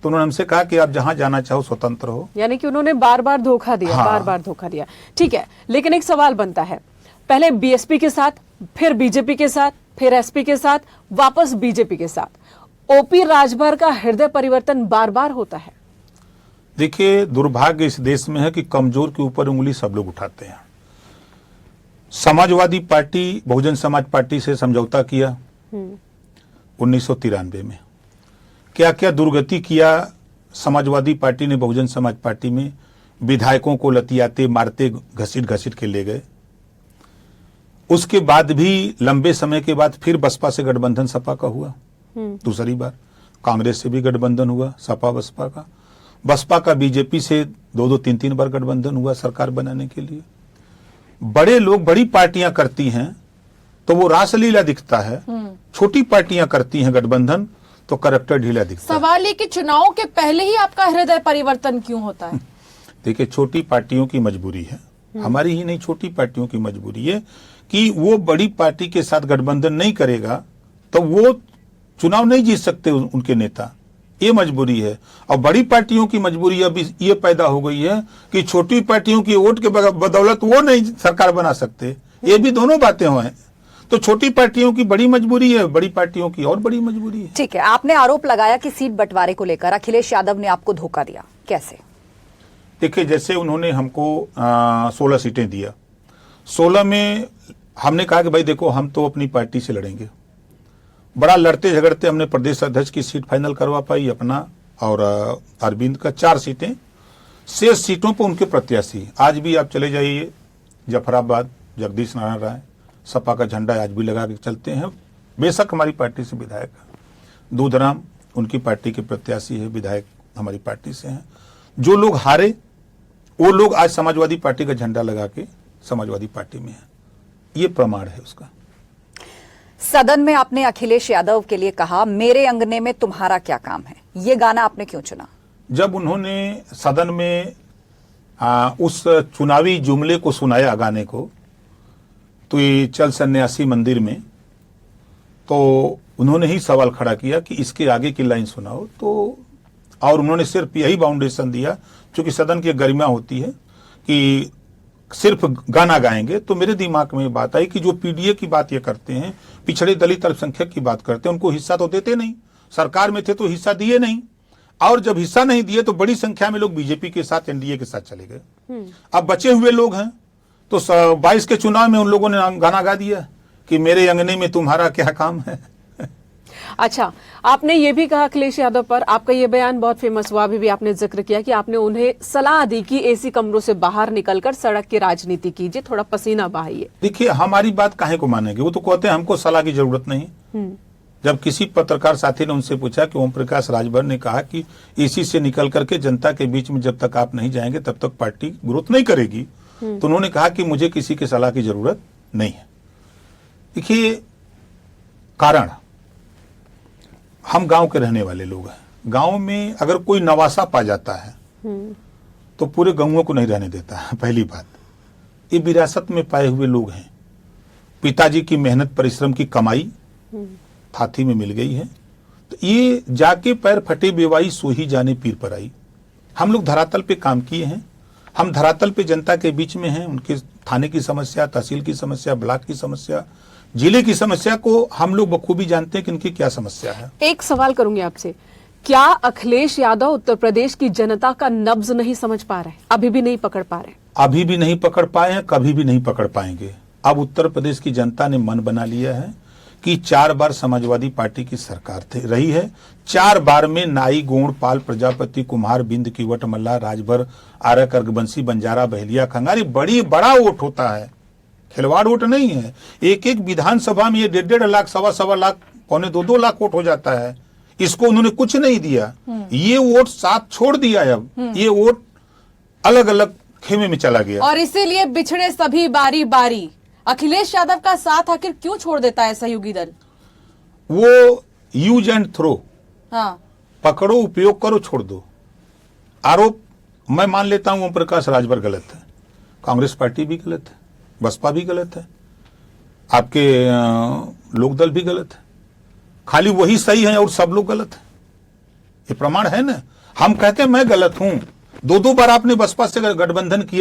तो उन्होंने हमसे कहा कि आप जहां जाना चाहो स्वतंत्र हो। यानी कि उन्होंने बार बार धोखा दिया। हाँ। बार बार धोखा दिया। ठीक है, लेकिन एक सवाल बनता है, पहले बीएसपी के साथ, फिर बीजेपी के साथ, फिर एसपी के साथ, वापस बीजेपी के साथ, ओपी राजभर का हृदय परिवर्तन बार बार होता है। देखिए, दुर्भाग्य इस देश में है कि कमजोर के ऊपर उंगली सब लोग उठाते हैं। समाजवादी पार्टी बहुजन समाज पार्टी से समझौता किया 1993 में। क्या क्या दुर्गति किया समाजवादी पार्टी ने बहुजन समाज पार्टी में, विधायकों को लतियाते मारते घसीट घसीट के ले गए। उसके बाद भी लंबे समय के बाद फिर बसपा से गठबंधन सपा का हुआ, दूसरी बार कांग्रेस से भी गठबंधन हुआ सपा बसपा का, बसपा का बीजेपी से 2-2, 3-3 बार गठबंधन हुआ सरकार बनाने के लिए। बड़े लोग बड़ी पार्टियां करती हैं तो वो रासलीला दिखता है, छोटी पार्टियां करती हैं गठबंधन तो करैक्टर ढीला दिखता है। सवाल ये कि चुनाव के पहले ही आपका हृदय परिवर्तन क्यों होता है? देखिए, छोटी पार्टियों की मजबूरी है, हमारी ही नहीं, छोटी पार्टियों की मजबूरी है कि वो बड़ी पार्टी के साथ गठबंधन नहीं करेगा तो वो चुनाव नहीं जीत सकते उनके नेता, ये मजबूरी है। और बड़ी पार्टियों की मजबूरी अब ये पैदा हो गई है कि छोटी पार्टियों की वोट के बदौलत वो नहीं सरकार बना सकते। ये भी दोनों बातें हैं, तो छोटी पार्टियों की बड़ी मजबूरी है, बड़ी पार्टियों की और बड़ी मजबूरी है। ठीक है, आपने आरोप लगाया कि सीट बंटवारे को लेकर अखिलेश यादव ने आपको धोखा दिया, कैसे? देखिए, जैसे उन्होंने हमको 16 सीटें दिया, 16 में हमने कहा कि भाई देखो हम तो अपनी पार्टी से लड़ेंगे। बड़ा लड़ते झगड़ते हमने प्रदेश अध्यक्ष की सीट फाइनल करवा पाई अपना और अरविंद का 4 सीटें। शेष सीटों पर उनके प्रत्याशी आज भी आप चले जाइए जफराबाद, जगदीश नारायण राय, सपा का झंडा आज भी लगा के चलते हैं। बेशक हमारी पार्टी से विधायक दूधराम उनकी पार्टी के प्रत्याशी है, विधायक हमारी पार्टी से हैं। जो लोग हारे वो लोग आज समाजवादी पार्टी का झंडा लगा के समाजवादी पार्टी में है, ये प्रमाण है उसका। सदन में आपने अखिलेश यादव के लिए कहा, मेरे अंगने में तुम्हारा क्या काम है, ये गाना आपने क्यों चुना? जब उन्होंने सदन में उस चुनावी जुमले को सुनाया गाने को, तो ये चल सन्यासी मंदिर में, तो उन्होंने ही सवाल खड़ा किया कि इसके आगे की लाइन सुनाओ। तो और उन्होंने सिर्फ यही बाउंडेशन दिया, क्योंकि सदन की गरिमा होती है कि सिर्फ गाना गाएंगे। तो मेरे दिमाग में बात आई कि जो पीडीए की बात ये करते हैं, पिछड़े दलित अल्पसंख्यक की बात करते हैं, उनको हिस्सा तो देते नहीं, सरकार में थे तो हिस्सा दिए नहीं, और जब हिस्सा नहीं दिए तो बड़ी संख्या में लोग बीजेपी के साथ एनडीए के साथ चले गए। अब बचे हुए लोग हैं तो 22 के चुनाव में उन लोगों ने गाना गा दिया कि मेरे अंगने में तुम्हारा क्या काम है। अच्छा, आपने ये भी कहा अखिलेश यादव पर, आपका ये बयान बहुत फेमस हुआ, अभी भी आपने जिक्र किया कि आपने उन्हें सलाह दी कि एसी कमरों से बाहर निकलकर सड़क की राजनीति कीजिए, थोड़ा पसीना बहाइए। देखिए, हमारी बात काहे को मानेंगे, वो तो कहते हैं हमको सलाह की जरूरत नहीं। जब किसी पत्रकार साथी ने उनसे पूछा कि ओम प्रकाश राजभर ने कहा कि एसी से निकल करके जनता के बीच में जब तक आप नहीं जाएंगे तब तक पार्टी ग्रोथ नहीं करेगी, तो उन्होंने कहा कि मुझे किसी की सलाह की जरूरत नहीं है। देखिए, कारण हम गांव के रहने वाले लोग हैं। गांव में अगर कोई नवासा पा जाता है तो पूरे गांवों को नहीं रहने देता है। पहली बात, ये विरासत में पाए हुए लोग हैं। पिताजी की मेहनत परिश्रम की कमाई थाथी में मिल गई है, तो ये जाके पैर फटे बेवाई सो ही जाने पीर पर आई। हम लोग धरातल पे काम किए हैं, हम धरातल पे जनता के बीच में हैं। उनके थाने की समस्या, तहसील की समस्या, ब्लॉक की समस्या, जिले की समस्या को हम लोग बखूबी जानते हैं कि इनकी क्या समस्या है। एक सवाल करूंगी आपसे, क्या अखिलेश यादव उत्तर प्रदेश की जनता का नब्ज नहीं समझ पा रहे, अभी भी नहीं पकड़ पा रहे? अभी भी नहीं पकड़ पाए हैं, कभी भी नहीं पकड़ पाएंगे। अब उत्तर प्रदेश की जनता ने मन बना लिया है कि 4 बार समाजवादी पार्टी की सरकार रही है। 4 बार में नाई, गोंड, पाल, प्रजापति, कुम्हार, बिंद, कीवट, मल्ला, राजभर, आरक, अर्गवंशी, बंजारा, बहेलिया, खंगारी, बड़ा वोट होता है, खिलवाड़ वोट नहीं है। एक विधानसभा में ये 1.5 लाख, 1.25 लाख, 1.25-2 लाख वोट हो जाता है। इसको उन्होंने कुछ नहीं दिया, ये वोट साथ छोड़ दिया। अब ये वोट अलग अलग खेमे में चला गया, और इसीलिए बिछड़े सभी बारी बारी। अखिलेश यादव का साथ आखिर क्यों छोड़ देता है सहयोगी दल? वो यूज एंड थ्रो, हाँ, पकड़ो, उपयोग करो, छोड़ दो। आरोप मैं मान लेता हूं ओम प्रकाश राजभर गलत है, कांग्रेस पार्टी भी गलत है, बसपा भी गलत है, आपके लोकदल भी गलत है, खाली वही सही है और सब लोग गलत है। ये प्रमाण है ना। हम कहते हैं मैं गलत हूं, दो बार आपने बसपा से गठबंधन किया,